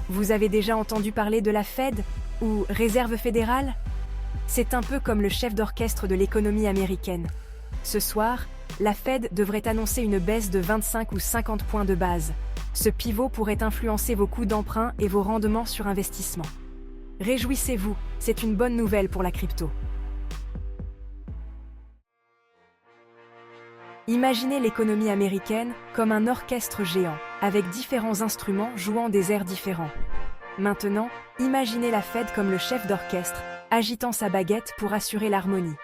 Vous avez déjà entendu parler de la Fed ou Réserve fédérale? C'est un peu comme le chef d'orchestre de l'économie américaine. Ce soir, la Fed devrait annoncer une baisse de 25 ou 50 points de base. Ce pivot pourrait influencer vos coûts d'emprunt et vos rendements sur investissement. Réjouissez-vous, c'est une bonne nouvelle pour la crypto. Imaginez l'économie américaine comme un orchestre géant, avec différents instruments jouant des airs différents. Maintenant, imaginez la Fed comme le chef d'orchestre, agitant sa baguette pour assurer l'harmonie.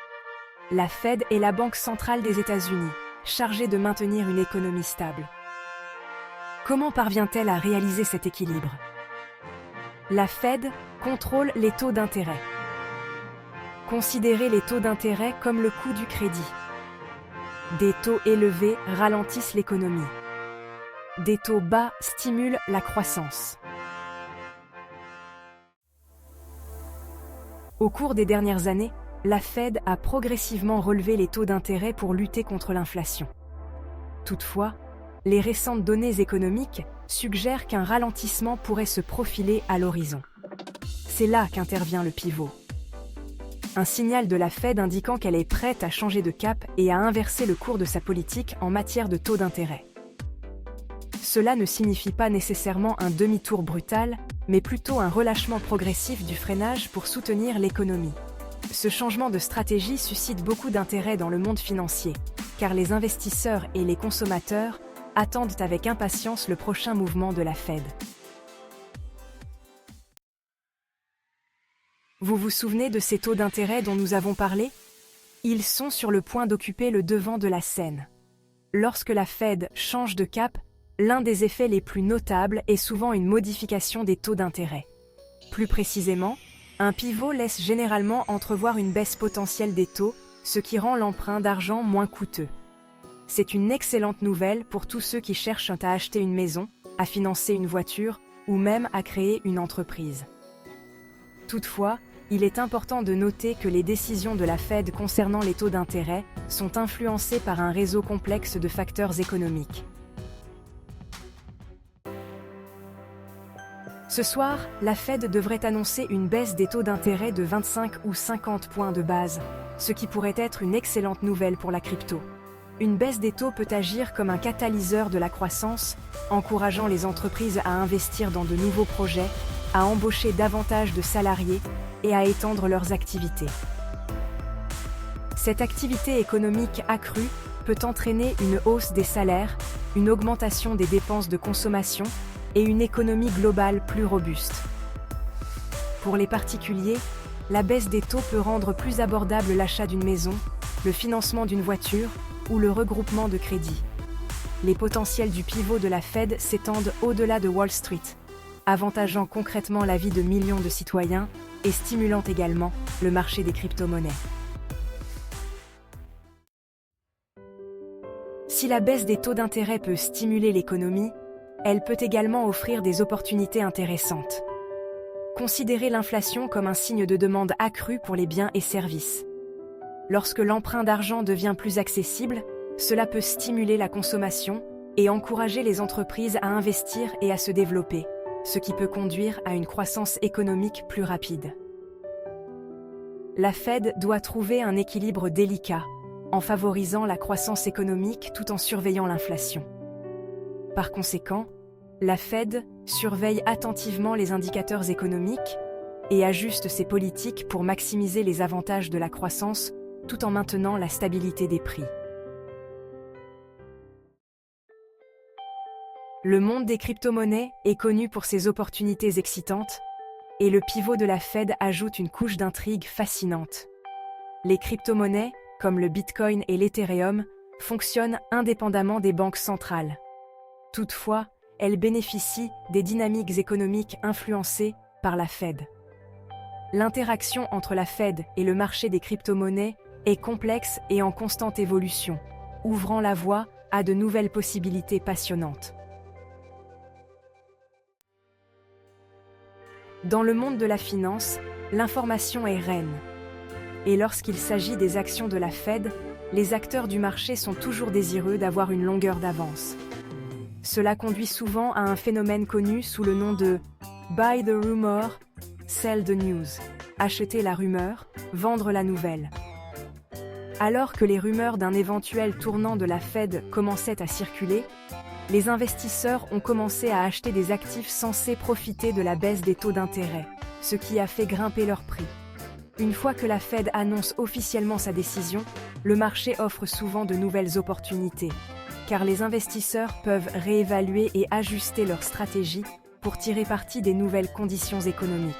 La Fed est la banque centrale des États-Unis, chargée de maintenir une économie stable. Comment parvient-elle à réaliser cet équilibre? La Fed contrôle les taux d'intérêt. Considérez les taux d'intérêt comme le coût du crédit. Des taux élevés ralentissent l'économie. Des taux bas stimulent la croissance. Au cours des dernières années, la Fed a progressivement relevé les taux d'intérêt pour lutter contre l'inflation. Toutefois, les récentes données économiques suggèrent qu'un ralentissement pourrait se profiler à l'horizon. C'est là qu'intervient le pivot. Un signal de la Fed indiquant qu'elle est prête à changer de cap et à inverser le cours de sa politique en matière de taux d'intérêt. Cela ne signifie pas nécessairement un demi-tour brutal, mais plutôt un relâchement progressif du freinage pour soutenir l'économie. Ce changement de stratégie suscite beaucoup d'intérêt dans le monde financier, car les investisseurs et les consommateurs attendent avec impatience le prochain mouvement de la Fed. Vous vous souvenez de ces taux d'intérêt dont nous avons parlé? Ils sont sur le point d'occuper le devant de la scène. Lorsque la Fed change de cap, l'un des effets les plus notables est souvent une modification des taux d'intérêt. Plus précisément, un pivot laisse généralement entrevoir une baisse potentielle des taux, ce qui rend l'emprunt d'argent moins coûteux. C'est une excellente nouvelle pour tous ceux qui cherchent à acheter une maison, à financer une voiture ou même à créer une entreprise. Toutefois, il est important de noter que les décisions de la Fed concernant les taux d'intérêt sont influencées par un réseau complexe de facteurs économiques. Ce soir, la Fed devrait annoncer une baisse des taux d'intérêt de 25 ou 50 points de base, ce qui pourrait être une excellente nouvelle pour la crypto. Une baisse des taux peut agir comme un catalyseur de la croissance, encourageant les entreprises à investir dans de nouveaux projets, à embaucher davantage de salariés et à étendre leurs activités. Cette activité économique accrue peut entraîner une hausse des salaires, une augmentation des dépenses de consommation et une économie globale plus robuste. Pour les particuliers, la baisse des taux peut rendre plus abordable l'achat d'une maison, le financement d'une voiture ou le regroupement de crédits. Les potentiels du pivot de la Fed s'étendent au-delà de Wall Street, avantageant concrètement la vie de millions de citoyens et stimulant également le marché des crypto-monnaies. Si la baisse des taux d'intérêt peut stimuler l'économie, elle peut également offrir des opportunités intéressantes. Considérez l'inflation comme un signe de demande accrue pour les biens et services. Lorsque l'emprunt d'argent devient plus accessible, cela peut stimuler la consommation et encourager les entreprises à investir et à se développer, ce qui peut conduire à une croissance économique plus rapide. La Fed doit trouver un équilibre délicat, en favorisant la croissance économique tout en surveillant l'inflation. Par conséquent, la Fed surveille attentivement les indicateurs économiques et ajuste ses politiques pour maximiser les avantages de la croissance tout en maintenant la stabilité des prix. Le monde des crypto-monnaies est connu pour ses opportunités excitantes, et le pivot de la Fed ajoute une couche d'intrigue fascinante. Les crypto-monnaies, comme le Bitcoin et l'Ethereum, fonctionnent indépendamment des banques centrales. Toutefois, elles bénéficient des dynamiques économiques influencées par la Fed. L'interaction entre la Fed et le marché des crypto-monnaies est complexe et en constante évolution, ouvrant la voie à de nouvelles possibilités passionnantes. Dans le monde de la finance, l'information est reine. Et lorsqu'il s'agit des actions de la Fed, les acteurs du marché sont toujours désireux d'avoir une longueur d'avance. Cela conduit souvent à un phénomène connu sous le nom de Buy the rumor, sell the news. Acheter la rumeur, vendre la nouvelle. Alors que les rumeurs d'un éventuel tournant de la Fed commençaient à circuler, les investisseurs ont commencé à acheter des actifs censés profiter de la baisse des taux d'intérêt, ce qui a fait grimper leur prix. Une fois que la Fed annonce officiellement sa décision, le marché offre souvent de nouvelles opportunités, car les investisseurs peuvent réévaluer et ajuster leur stratégie pour tirer parti des nouvelles conditions économiques.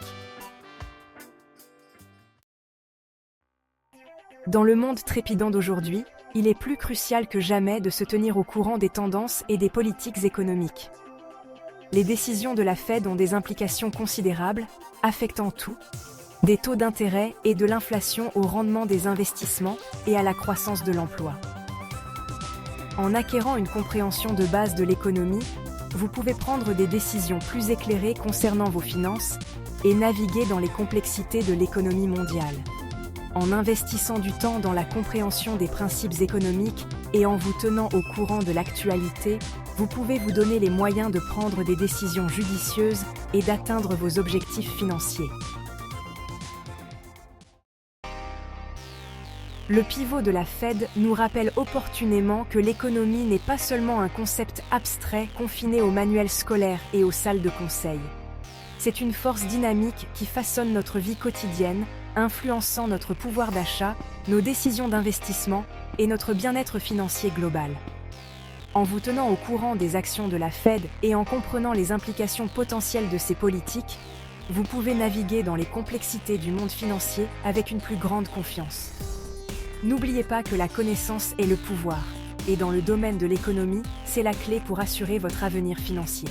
Dans le monde trépidant d'aujourd'hui, il est plus crucial que jamais de se tenir au courant des tendances et des politiques économiques. Les décisions de la Fed ont des implications considérables, affectant tout, des taux d'intérêt et de l'inflation au rendement des investissements et à la croissance de l'emploi. En acquérant une compréhension de base de l'économie, vous pouvez prendre des décisions plus éclairées concernant vos finances et naviguer dans les complexités de l'économie mondiale. En investissant du temps dans la compréhension des principes économiques et en vous tenant au courant de l'actualité, vous pouvez vous donner les moyens de prendre des décisions judicieuses et d'atteindre vos objectifs financiers. Le pivot de la Fed nous rappelle opportunément que l'économie n'est pas seulement un concept abstrait confiné aux manuels scolaires et aux salles de conseil. C'est une force dynamique qui façonne notre vie quotidienne, influençant notre pouvoir d'achat, nos décisions d'investissement et notre bien-être financier global. En vous tenant au courant des actions de la Fed et en comprenant les implications potentielles de ces politiques, vous pouvez naviguer dans les complexités du monde financier avec une plus grande confiance. N'oubliez pas que la connaissance est le pouvoir, et dans le domaine de l'économie, c'est la clé pour assurer votre avenir financier.